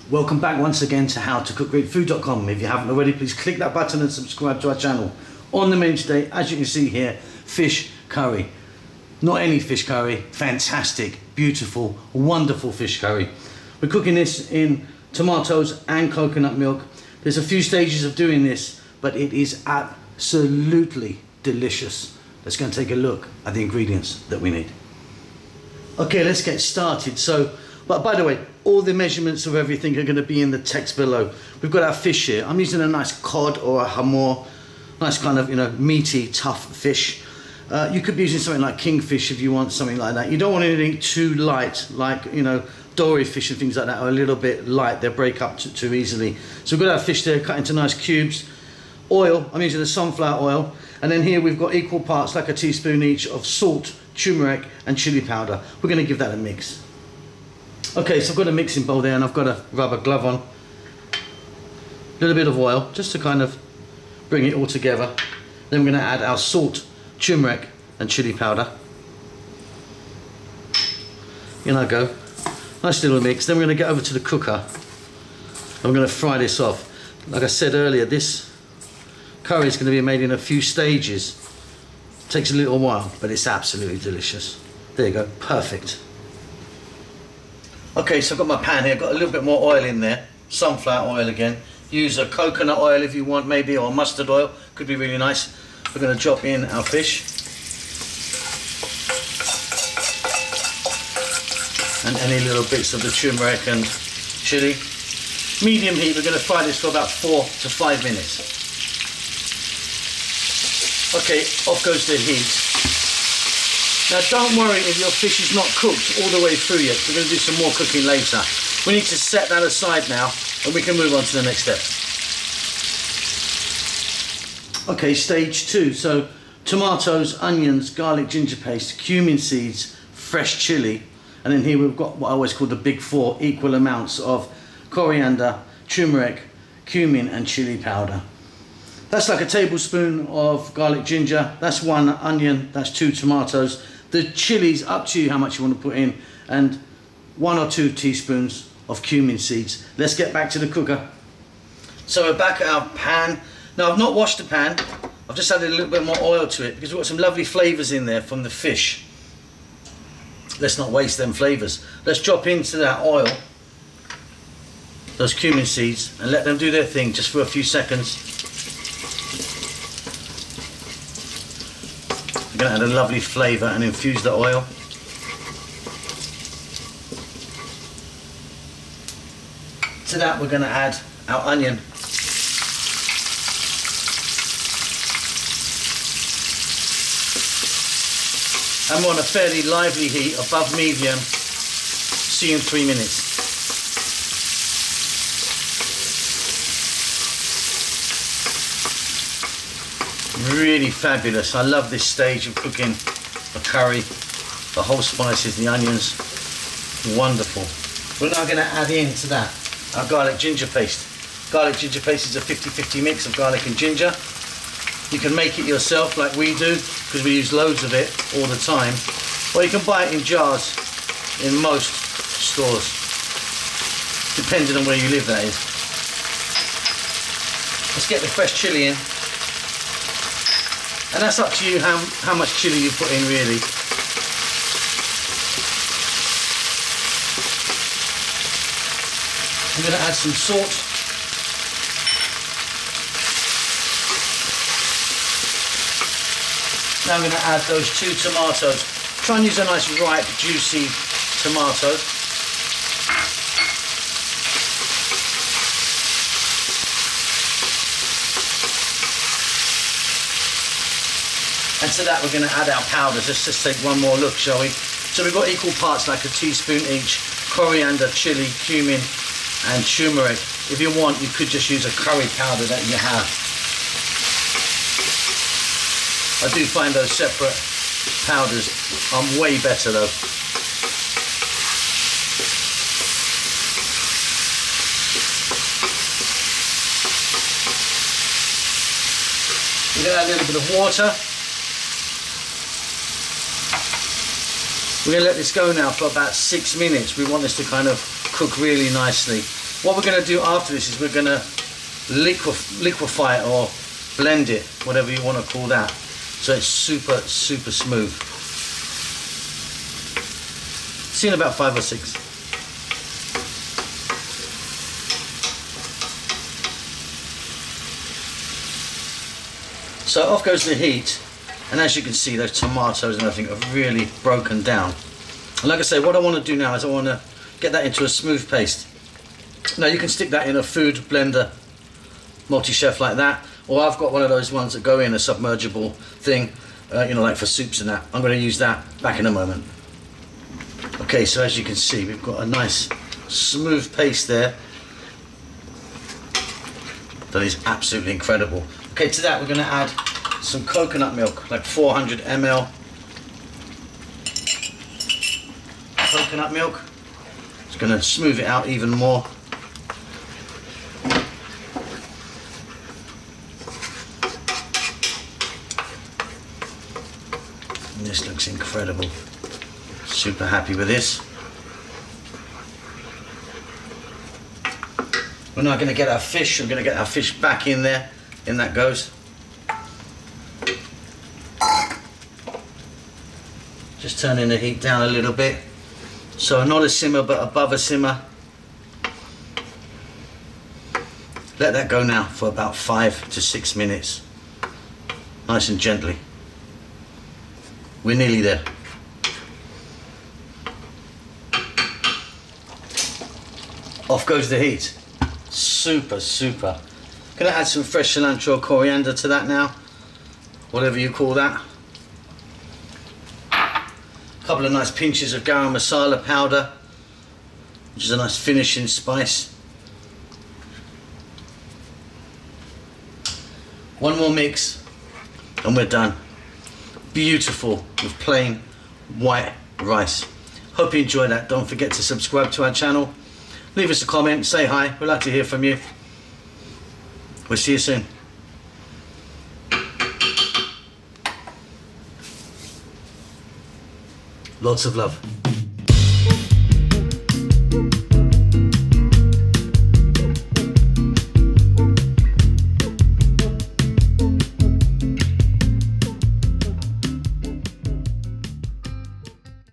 Welcome back once again to howtocookgreatfood.com. If you haven't already, please click that button and subscribe to our channel. On the menu today, as you can see here, fish curry. Not any fish curry, fantastic, beautiful, wonderful fish curry. We're cooking this in tomatoes and coconut milk. There's a few stages of doing this, but it is absolutely delicious. Let's go and take a look at the ingredients that we need. Okay, let's get started. But by the way, all the measurements of everything are going to be in the text below. We've got our fish here. I'm using a nice cod or a hamor, nice kind of, meaty, tough fish. You could be using something like kingfish if you want something like that. You don't want anything too light, like, dory fish and things like that are a little bit light. They'll break up too easily. So we've got our fish there cut into nice cubes. Oil, I'm using the sunflower oil. And then here we've got equal parts, like a teaspoon each, of salt, turmeric and chili powder. We're going to give that a mix. Okay, so I've got a mixing bowl there and I've got a rubber glove on. A little bit of oil, just to kind of bring it all together. Then we're going to add our salt, turmeric and chili powder. In I go. Nice little mix. Then we're going to get over to the cooker. I'm going to fry this off. Like I said earlier, this curry is going to be made in a few stages. It takes a little while, but it's absolutely delicious. There you go, perfect. Okay, so I've got my pan here, got a little bit more oil in there, sunflower oil again. Use a coconut oil if you want, maybe, or mustard oil, could be really nice. We're going to drop in our fish. And any little bits of the turmeric and chili. Medium heat, we're going to fry this for about 4 to 5 minutes. Okay, off goes the heat. Now don't worry if your fish is not cooked all the way through yet. We're going to do some more cooking later. We need to set that aside now and we can move on to the next step. Okay, stage 2. So tomatoes, onions, garlic, ginger paste, cumin seeds, fresh chili, and then here we've got what I always call the big 4, equal amounts of coriander, turmeric, cumin and chili powder. That's like a tablespoon of garlic ginger, that's 1 onion, that's 2 tomatoes. The chili's up to you how much you want to put in, and 1 or 2 teaspoons of cumin seeds. Let's get back to the cooker. So we're back at our pan. Now I've not washed the pan, I've just added a little bit more oil to it because we've got some lovely flavours in there from the fish. Let's not waste them flavours. Let's drop into that oil those cumin seeds and let them do their thing just for a few seconds. We're going to add a lovely flavour and infuse the oil. To that we're going to add our onion. And we're on a fairly lively heat, above medium. See you in 3 minutes. Really fabulous. I love this stage of cooking a curry. The whole spices, the onions, wonderful. We're now going to add into that our garlic ginger paste. Garlic ginger paste is a 50-50 mix of garlic and ginger. You can make it yourself like we do because we use loads of it all the time, or you can buy it in jars in most stores, depending on where you live, that is. Let's get the fresh chili in. And that's up to you how much chili you put in, really. I'm going to add some salt. Now I'm going to add those 2 tomatoes. Try and use a nice ripe, juicy tomato. And to that we're going to add our powders. Let's just take one more look, shall we? So we've got equal parts, like a teaspoon each, coriander, chili, cumin and turmeric. If you want, you could just use a curry powder that you have. I do find those separate powders are way better though. We're going to add a little bit of water. We're going to let this go now for about 6 minutes. We want this to kind of cook really nicely. What we're going to do after this is we're going to liquefy it or blend it, whatever you want to call that, so it's super smooth. See in about 5 or 6. So off goes the heat, and as you can see, those tomatoes and everything have really broken down. And like I say, what I want to do now is I want to get that into a smooth paste. Now you can stick that in a food blender, multi-chef like that, or I've got one of those ones that go in a submergible thing, you know, like for soups and that. I'm going to use that back in a moment. Okay, so as you can see, we've got a nice smooth paste there. That is absolutely incredible. Okay, to that we're going to add some coconut milk, like 400 ml coconut milk. It's going to smooth it out even more. And this looks incredible. Super happy with this. We're now going to get our fish. We're going to get our fish back in there. In that goes. Just turning the heat down a little bit. So not a simmer, but above a simmer. Let that go now for about 5 to 6 minutes. Nice and gently. We're nearly there. Off goes the heat. Super. Gonna add some fresh cilantro or coriander to that now. Whatever you call that. A couple of nice pinches of garam masala powder, which is a nice finishing spice. One more mix and we're done. Beautiful with plain white rice. Hope you enjoyed that. Don't forget to subscribe to our channel. Leave us a comment, say hi. We'd like to hear from you. We'll see you soon. Lots of love.